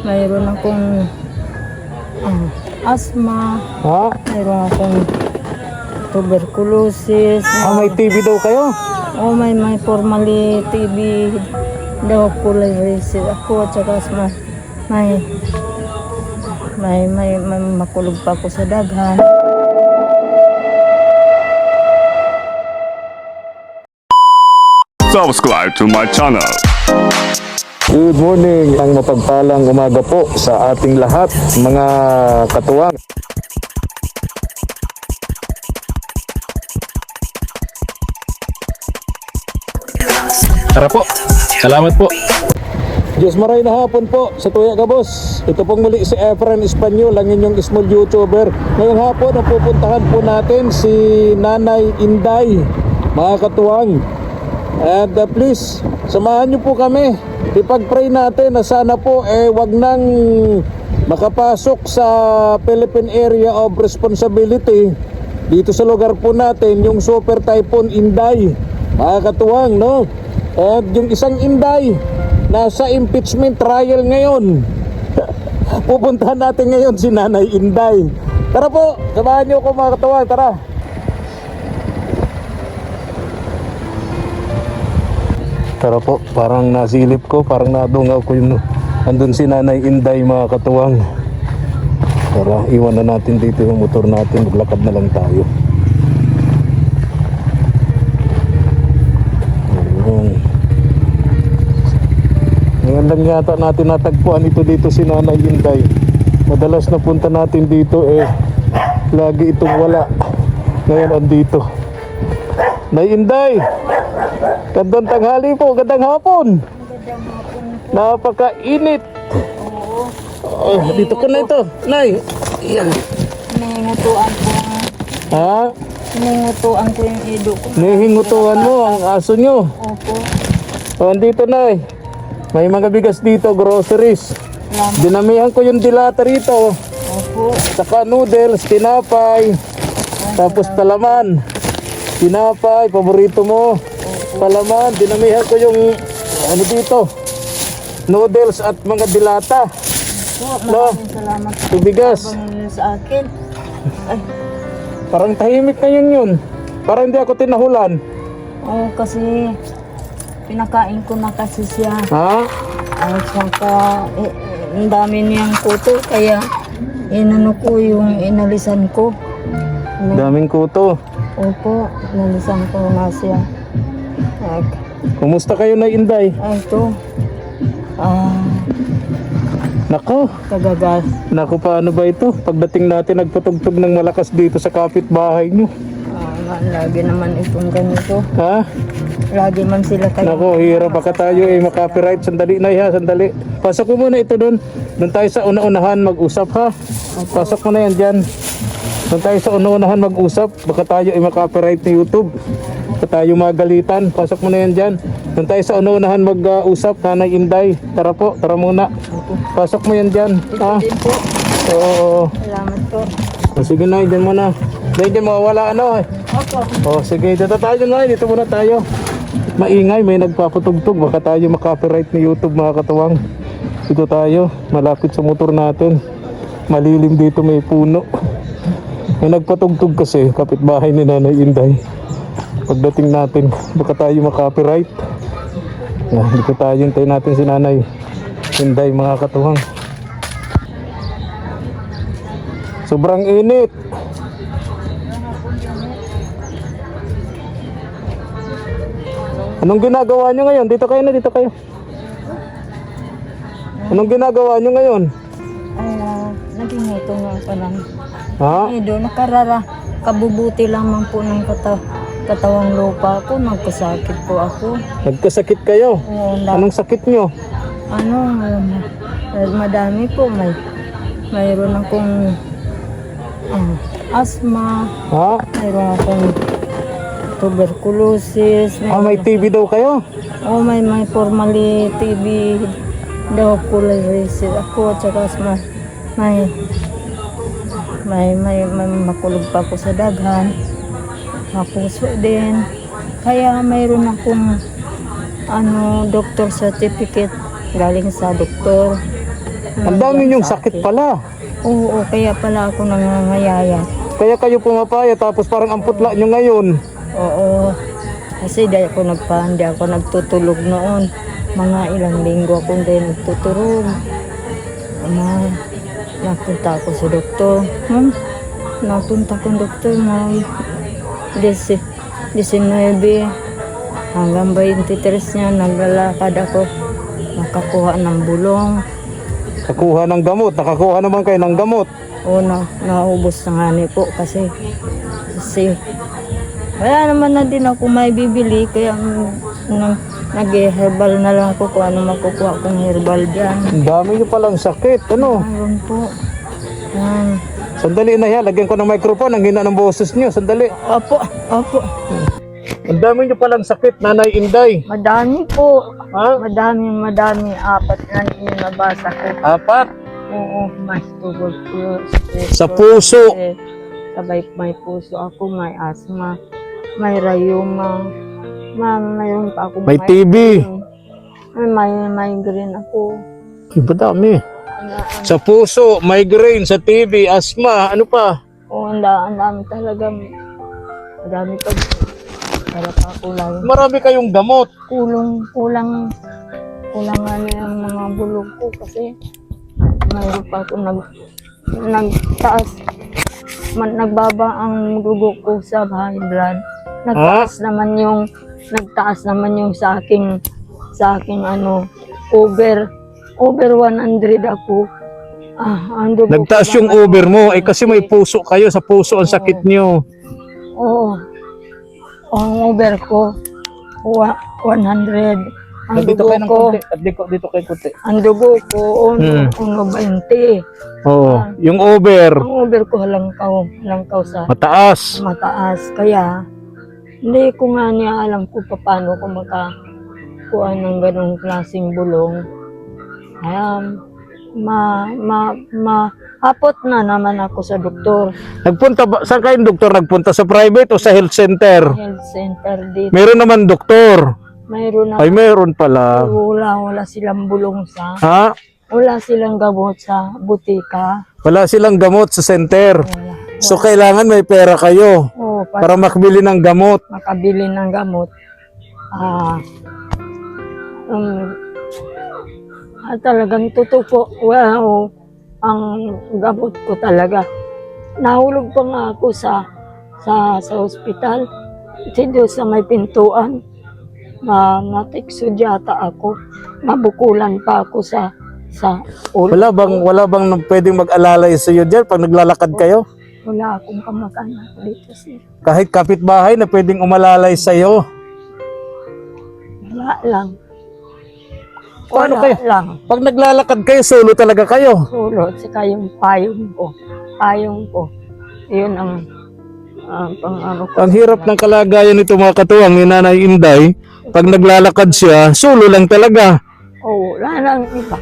mayroon akong asthma. Ha? Mayroon akong tuberculosis. May TB daw kayo? May formally TB daw kulay risid ako at saka may makulog pa ako sa daghan. Subscribe to my channel. Good morning, ang mapagpalang umaga po sa ating lahat, mga katuwang. Tara po, salamat po. Diyos maray na hapon po sa Tuya Gabos. Ito pong muli si Efren Espanyol, ang inyong small YouTuber. Ngayong hapon, ang pupuntahan po natin si Nanay Inday, mga katuwang. And please, samahan niyo po kami. Ipag-pray natin na sana po wag nang makapasok sa Philippine Area of Responsibility dito sa lugar po natin, yung Super Typhoon Inday, mga katuwang, no? At yung isang Inday nasa impeachment trial ngayon. Pupuntahan natin ngayon si Nanay Inday. Tara po, samahan niyo ako, mga katuwang, tara. Tara po, parang nasilip ko, parang nadungaw ko yung andun si Nanay Inday, mga katuwang. Tara, iwan na natin dito yung motor natin, maglakad na lang tayo. Ngayon lang yata natin natagpuan ito dito si Nanay Inday. Madalas na punta natin dito lagi itong wala. Ngayon andito. Nay Inday, gandang tanghali po, gandang hapon. Napakainit. Dito ko na ito, Nay. Yan. Ningutuan ko. Ha? Ningutuan ko yung ido ko. Nihingutuan mo ang aso nyo. Opo. Andito, Nay. May mga bigas dito, groceries. Dinamihan ko yung dilata rito. Opo. Saka noodles, tinapay. Tapos talaman. Tinapay, paborito mo. Palaman, dinamihan ko yung dito, noodles at mga dilata. Maraming salamat Ito bigas. sa akin. Ay, Parang tahimik na yun. Parang hindi ako tinahulan. oo, kasi pinakain ko na kasi siya. Ha? At saka ang dami niyang kuto, kaya inano ko yung inalisan ko. Daming kuto. Opo, inalisan ko na siya. Kumusta kayo, na Inday? Ito. Nako. Kagagas. Naku, paano ba ito? Pagdating natin, nagpatugtog ng malakas dito sa kapitbahay nyo. Lagi naman itong ganito. Ha? Lagi man sila kayo. Nako, hirap. Baka tayo makapiright. Sandali na, ha? Sandali. Pasok mo muna ito doon. Doon tayo sa una-unahan mag-usap, ha? Pasok mo na yan dyan. Doon tayo sa una-unahan mag-usap. Baka tayo makapiright ni YouTube. Baka tayo magalitan. Pasok mo na yan dyan. Doon tayo sa una-unahan mag-usap. Nanay Inday. Tara po, tara muna. Pasok mo yan dyan. Ha? Din po. Oo. Salamat po. Sige na, dyan muna. Dyan mawawala Opo. Sige, dito tayo na. Dito muna tayo. Maingay, may nagpapatugtog. Baka tayo makapiright ni YouTube, mga katuwang. Dito tayo, malapit sa motor natin. Malilim dito, may puno. May nagpatugtog kasi, kapitbahay ni Nanay Inday. Pagdating natin, baka tayo makapiright. Dito tayo, hintayin natin si Nanay Inday, mga katuwang. Sobrang init. Anong ginagawa nyo ngayon? Dito kayo na, dito kayo. Anong ginagawa nyo ngayon? Naginito nga pa lang. Ha? Doon nakarara. Kabubuti lamang po ng katawang lupa ko. Nagkasakit po ako. Nagkasakit kayo? Anong sakit nyo? Madami po. Mayroon akong asthma. Ha? Mayroon akong tuberculosis. May TB daw kayo? May formally TB daw kulay risid ako at saka may makulog pa ako sa daghan, mapuso din, kaya mayroon akong doctor certificate galing sa doktor. Ang dami niyong sakit pala. Oo, kaya pala ako nangangayayat. Kaya kayo pumapaya tapos parang ang putla nyo ngayon. Oo. Kasi hindi ako nagtutulog noon. Mga ilang linggo ako hindi nagtutulog. Napunta ako sa doktor. Napunta ko doktor na 19 hanggang 23 niya naglalakad ako. Nakakuha ng bulong. Kakuha ng gamot. Nakakuha naman kayo ng gamot. O naubos na nga ni po kasi wala naman na din ako may bibili kaya nag-herbal na lang ako kung ano makukuha kong herbal dyan. Ang dami nyo palang sakit. Ano? Ayun po. Yan. Sandali na yan. Lagyan ko ng microphone. Ang hina ng boses nyo. Sandali. Opo, opo. Ang dami nyo palang sakit, Nanay Inday. Madami po. Ha? Madami. 4 na yung nabasa ko. 4. Oo, mas tuberculosis. Sa puso. Sabay may puso ako, may asthma, may rayuma, mayroon pa ako. May TB. May migraine ako. Iba dami. Sa puso, migraine, sa TB, asthma, ano pa? Oo, ang dami talaga. Madami pa. Para pa kulang. Marami kayong gamot. Kulang nga niya ang mga bulog ko kasi mayroon pa ako nagtaas. Nagbaba ang dugo ko sa high blood. Nagtaas naman yung sa aking over 100 ako. Ang dugo Nagtaas ko yung over mo. Eh kasi may puso kayo. Sa puso ang sakit nyo. Oo. Ang over ko 100. Ang Dito dugo kayo ng ko, konti. Dito kayo konti. ang dugo ko 20. Oo. Yung over. Ang over ko halangkaw sa Mataas. mataas. Kaya, hindi ko nga niya alam kung paano ko makakuha ng ganong klaseng bulong. Kaya, hapot na naman ako sa doktor. Nagpunta ba? Saan kayong doktor? Nagpunta sa private o sa health center? Health center dito. Meron naman doktor. Mayroon na. Ay, meron pala. Wala silang bulong Ha? wala silang gamot sa butika. Wala silang gamot sa center. Wala. So, kailangan may pera kayo Oo, para makabili ng gamot. makabili ng gamot. Talagang totoo. Wow, ang gamot ko talaga. Nahulog pa nga ako sa ospital. Dito sa may pintuan. Natiksod yata ako. Mabukulan pa ako sa ulo. Wala bang pwedeng mag-alalay sa iyo diyan pag naglalakad kayo? Wala akong kamag-anak dito, sir. Kahit kapitbahay na pwedeng umalalay sa iyo. Wala lang. Paano Wala kayo? lang. Pag naglalakad kayo, solo talaga kayo. Sulot, saka yung payong ko. Yun ang pang-ano ko. Ang hirap ng kalagayan nito mga katuwang ni Nanay Inday. Pag naglalakad siya, solo lang talaga. Oo, wala nang iba.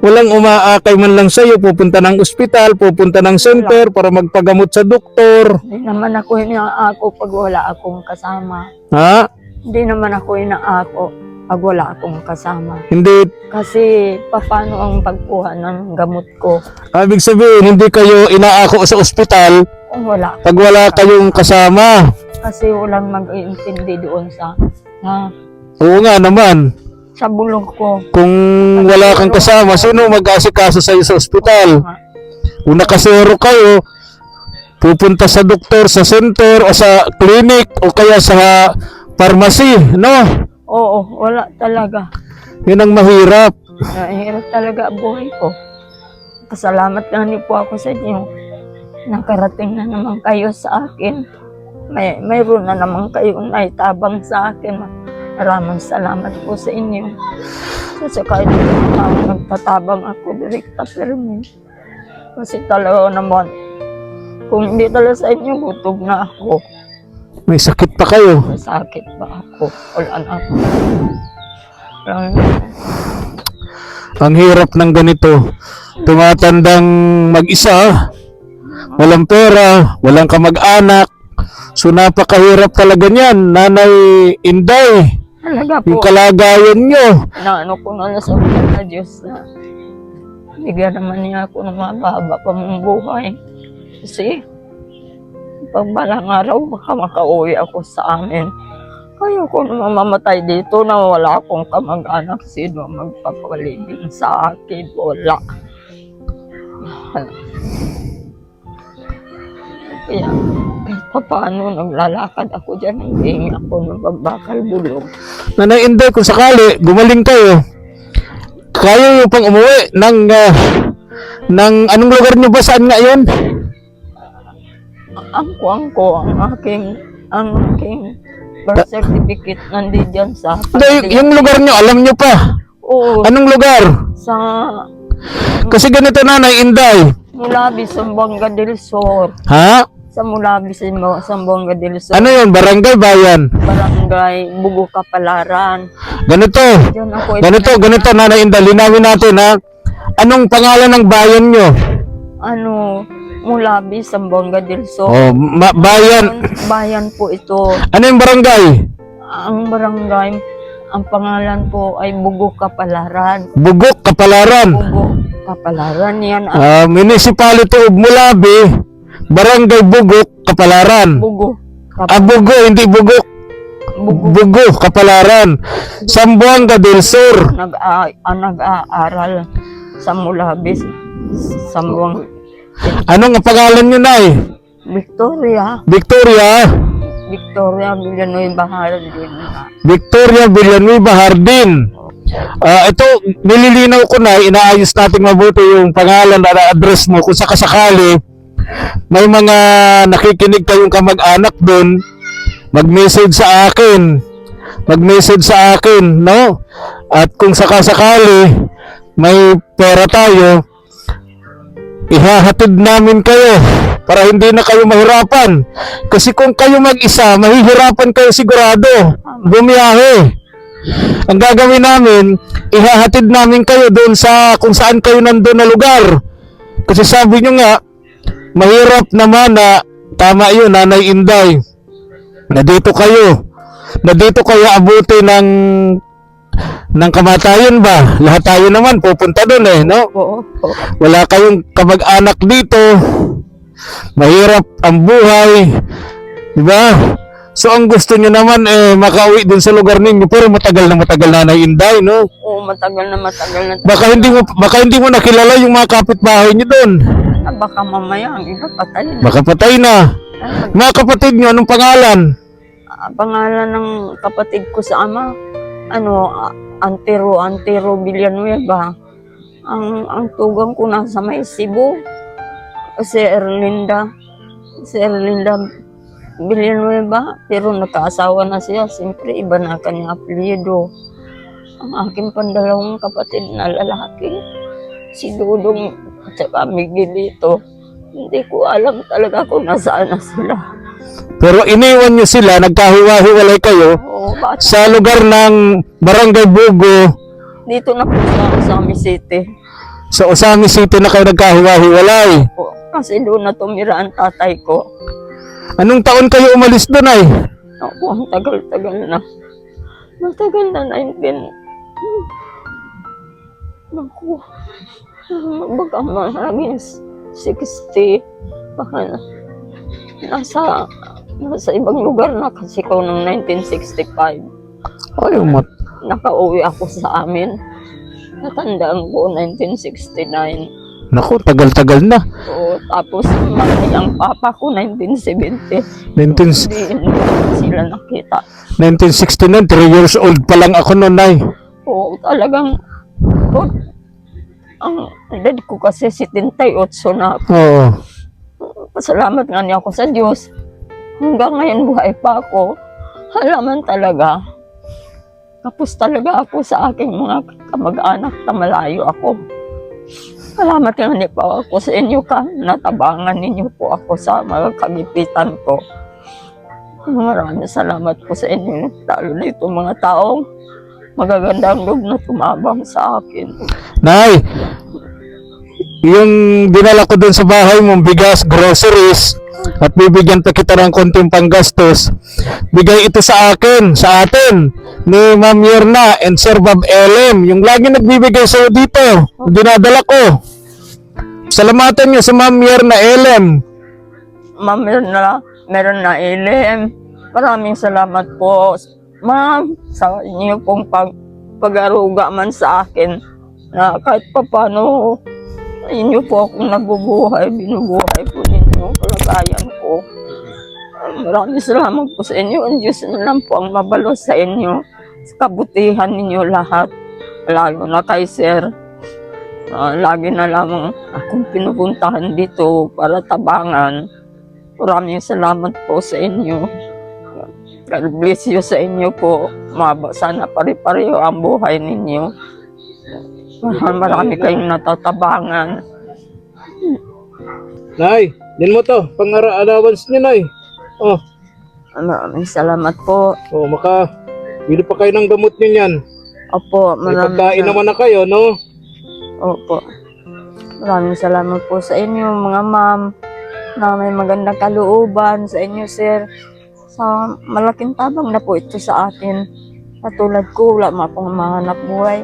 Walang umaakay man lang sa iyo, pupunta ng ospital, pupunta ng center para magpagamot sa doktor. Hindi naman ako inaako pag wala akong kasama. Ha? Hindi naman ako inaako pag wala akong kasama. Hindi, Kasi paano ang pagkuha ng gamot ko ibig sabihin, hindi kayo inaako sa ospital kung wala. pag wala kayong kasama. Kasi walang mag-iintindi doon sa Oo nga naman. bulong ko. Kung wala kang kasama, sino mag-aasikaso sa iyo sa ospital? Kung nakasero kayo, pupunta sa doktor, sa center, o sa clinic, o kaya sa pharmacy, no? Oo, wala talaga. Yun ang mahirap. Nahirap talaga ang buhay ko. Pasalamat nga niyo po ako sa inyo. Nakarating na naman kayo sa akin. Mayroon na naman kayong naitabang sa akin. Maraming salamat po sa inyo. Kasi kahit nagtatabang ako, direkta permin. Kasi talaga naman, kung hindi talaga sa inyo, gutom na ako. May sakit pa kayo. May sakit pa ako. Wala na ako. Ang hirap ng ganito. Tumatandang mag-isa, walang pera, walang kamag-anak. So napakahirap talaga niyan, Nanay Inday. Talaga po. Yung kalagayan nyo. Ano ko na sa mga Diyos na bigyan naman niya ako ng mababa pa mong buhay. Kasi, pag balang araw, baka makauwi ako sa amin. Ayoko na mamamatay dito na wala akong kamag-anak. Sino magpapalibing sa akin? Wala. Kaya, kahit pa paano, naglalakad ako dyan. Hindi ako ng babakal bulog. Nanay Inday, kung sakali, gumaling kayo, kaya yung pang umuwi ng anong lugar nyo ba? Saan nga yun? Ang aking birth certificate nandiyan sa Hindi, yung lugar nyo, alam nyo pa. Oo, Anong lugar? sa Kasi ganito, Nanay Inday. Mulabi, Zamboanga del Sur. Ha? Sa Mulabi, Zamboanga del Sur. Ano yun? Barangay, bayan? Barangay, Bugo Kapalaran. Ganito. Diyan ako Ganito, Nanay Inday. Linawin natin, ha? Anong pangalan ng bayan nyo? Mulabi, Zamboanga del Sur. Oh, bayan. Bayan po ito. Ano yung barangay? Ang barangay, ang pangalan po ay Bugo Kapalaran. Bugok, Kapalaran. Bugo Kapalaran yan. Municipality of Mulabi, Barangay Bugok, Kapalaran. Bugo. Bugo, hindi Bugok. Bugo, Kapalaran. Zamboanga del Sur. Nag-aaral sa Mulabi, Zamboanga. Anong ang pangalan nyo, Nay? Victoria Villanueva Hardin. Victoria Villanueva Hardin. Ito, nililinaw ko na, inaayos natin mabuti yung pangalan at address mo. Kung sakasakali, may mga nakikinig kayong kamag-anak doon, mag-message sa akin, no? At kung sakasakali, may pera tayo, ihahatid namin kayo para hindi na kayo mahirapan. Kasi kung kayo mag-isa, mahihirapan kayo sigurado. Bumiyahe. Ang gagawin namin, ihahatid namin kayo doon sa kung saan kayo nandun na lugar. Kasi sabi nyo nga, mahirap naman na, tama yun, Nanay Inday, na dito kayo abuti ng kamatayan ba? Lahat tayo naman pupunta doon no? Oo. Wala kayong kamag-anak dito. Mahirap ang buhay. Di ba? So ang gusto niyo naman makauwi din sa lugar ninyo, pero matagal na Nanay Inday, no? Oo, matagal na. Baka hindi mo nakilala yung mga kapitbahay niyo doon. Baka mamaya ang iba patay na. Baka patay na. Mga kapatid niyo, anong pangalan? Pangalan ng kapatid ko sa ama, Antero Villanueva. Ang tugang ko nasa may Cebu. Si Erlinda Villanueva, pero nakaasawa na siya. Siyempre, iba na kanyang apelyido. Ang aking pandalawang kapatid na lalaki, si Dudong at saka Miguelito. Hindi ko alam talaga kung nasaan na sila. Pero iniwan nyo sila, nagkahiwa-hiwalay kayo sa lugar ng Barangay Bugo. Dito na po sa Osami City. Sa Osami City na kayo nagkahiwa-hiwalay. Kasi doon na tumira ang tatay ko. Anong taon kayo umalis doon ay? Ako, ang tagal-tagal na. Matagal na 19. Naku. Baka maraming 60. Baka nasa ibang lugar na kasi ko ng 1965. Ay, Nakauwi ako sa amin. Natandaan ko 1969. Naku, tagal-tagal na. Oo, tapos matay ang papa ko 1970. Hindi sila nakita. 1969, 3 years old pa lang ako noon, Nay. Oo, talagang ang edad ko kasi 78 na ako. Oo. Pasalamat nga niya ako sa Diyos. Hanggang ngayon buhay pa ako. Halaman talaga. Tapos talaga ako sa aking mga kamag-anak na malayo ako. Salamat nga niyo po ako sa inyo ka. Natabangan ninyo po ako sa mga kagipitan ko. Maraming salamat po sa inyo. Lalo na itong mga taong magagandang loob na tumabang sa akin. Nay, yung dinala ko dun sa bahay mo, bigas, groceries, at bibigyan pa kita ng konting panggastos, bigay ito sa akin, sa atin, ni Ma'am Yerna and Sir Bob LM, yung lagi nagbibigay sa'yo dito, dinadala ko. Salamatan niyo sa Ma'am Yerna Elem. Ma'am, meron na ilim. Maraming salamat po, ma'am, sa inyo pong pag-aruga man sa akin na kahit papano inyo po akong nabubuhay, binubuhay po ninyo ang kalagayan ko. Maraming salamat po sa inyo. Ang Diyos na lang po ang mabalos sa inyo, sa kabutihan ninyo lahat, lalo na kay Sir. Lagi na lamang akong pinupuntahan dito para tabangan. Maraming salamat po sa inyo. God bless you sa inyo po. Sana pare-pareho ang buhay ninyo. Marami kayong natatabangan. Nay, din mo to. Pang-allowance niyo, Nay. Oh, Maraming salamat po. oh, bili pa kayo ng gamot niyo niyan. Opo, May maraming pagkain naman na kayo, no? Opo. Maraming salamat po sa inyo, mga ma'am, na may magandang kalooban sa inyo, sir. Sa malaking tabang na po ito sa atin. Katulad ko, wala man akong mahanap buhay.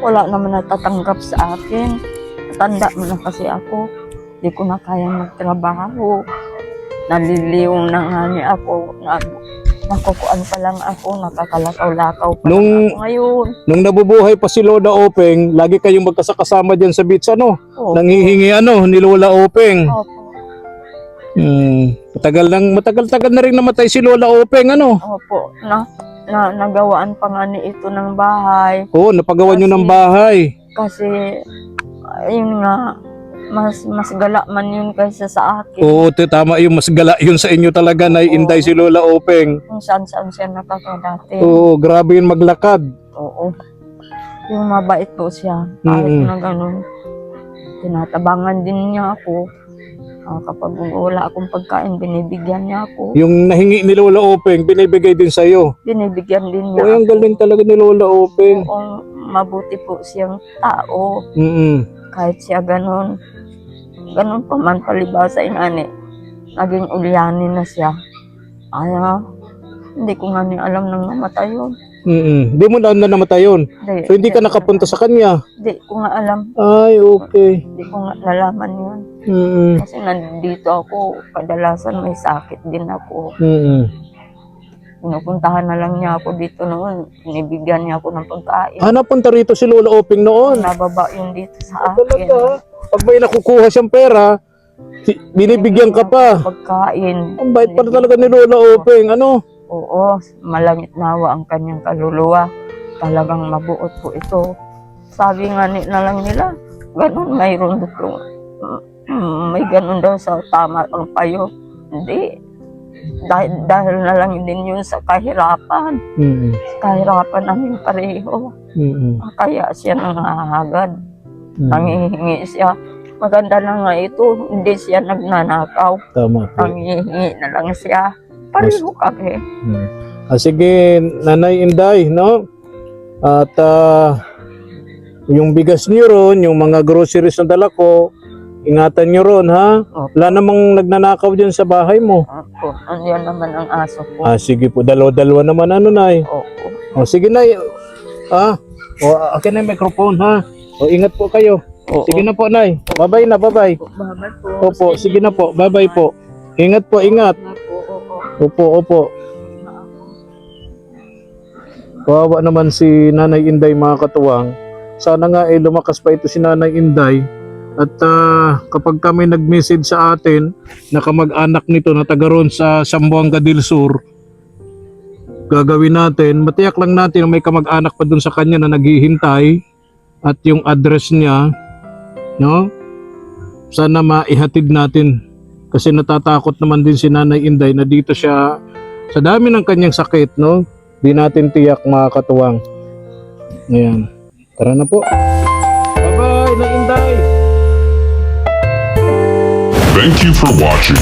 Wala naman natatanggap sa akin. Tanda mo na kasi ako. Di ko na kayang magtrabaho. Naliliw na nga niya ako. Nakukuan pa lang ako. Nakakalakaw-lakaw pa lang ako ngayon. Nung nabubuhay pa si Lola Openg, lagi kayong magkasakasama dyan sa beach, ano? Opo. Nanghihingi, ni Lola Openg. Opo. Matagal-tagal na rin namatay si Lola Openg, ano? Opo. Nagawaan pa nga ni ito ng bahay. Oo, napagawa nyo ng bahay. Kasi, ayun nga, mas gala man yun kaysa sa akin. Oo, tama yung mas gala yun sa inyo talaga, na Inday si Lola Openg. Kung saan-saan siya nakakadati. Oo, grabe yung maglakad. Oo. Yung mabait po siya. Kahit na ganun. Tinatabangan din niya ako. Kapag wala akong pagkain, binibigyan niya ako. Yung nahingi ni Lola Openg, binibigay din sa'yo. Binibigyan din Oo, niya yung galing talaga ni Lola Openg. Oo, mabuti po siyang tao. Kahit siya ganun. Ganun pa man palibasa inani. Naging ulyanin na siya. Hindi ko nga alam nang namatay yun. Di mo na namatay yun. So hindi ka nakapunta sa kanya? Hindi ko nga alam. Ay, okay. Hindi ko nga nalaman yun. Kasi nandito ako, kadalasan may sakit din ako. Pinupuntahan na lang niya ako dito noon. Binibigyan niya ako ng pagkain. Napunta rito si Lola Openg noon? Nababa yun dito sa akin. Talaga? Pag may nakukuha siyang pera, binibigyan ka pa. Pagkain. Ang bait pala talaga ni Lola Openg, ano? Oo, malangit nawa ang kanyang kaluluwa. Talagang mabuot po ito. Sabi nga na lang nila, ganun, mayroon dito. May ganun daw sa tama ang payo. Hindi. Dahil na lang din yun sa kahirapan. Kahirapan namin pareho. Kaya siya nangahagad. Nangihingi siya. Maganda na nga ito, hindi siya nagnanakaw. Tama po. Nangihingi na lang siya. Pareho kami. Sige, Nanay Inday, no? At yung bigas niyo ron, yung mga groceries na dala ko, ingatan niyo ron, ha? Wala namang nagnanakaw dyan sa bahay mo. Opo, andiyan naman ang aso ko. Sige po, dalawa-dalawa naman, Nay? Opo. Sige, Nay. Akin na yung microphone, ha? Ingat po kayo. Sige na po, Nay. Bye-bye na, bye-bye. Bye-bye po. Opo, sige na po, bye-bye po. Ingat po, ingat. Opo. Kawawa naman si Nanay Inday, mga katuwang. Sana nga lumakas pa ito si Nanay Inday. At kapag kami nag-message sa atin na kamag-anak nito na taga roon sa Zamboanga del Sur, gagawin natin, matiyak lang natin na may kamag-anak pa dun sa kanya na naghihintay at yung address niya, no? Sana maihatid natin. Kasi natatakot naman din si Nanay Inday na dito siya, sa dami ng kanyang sakit, no? Di natin tiyak, mga katuwang. Ayan. Tara na po. Bye-bye, Nanay Inday! Thank you for watching.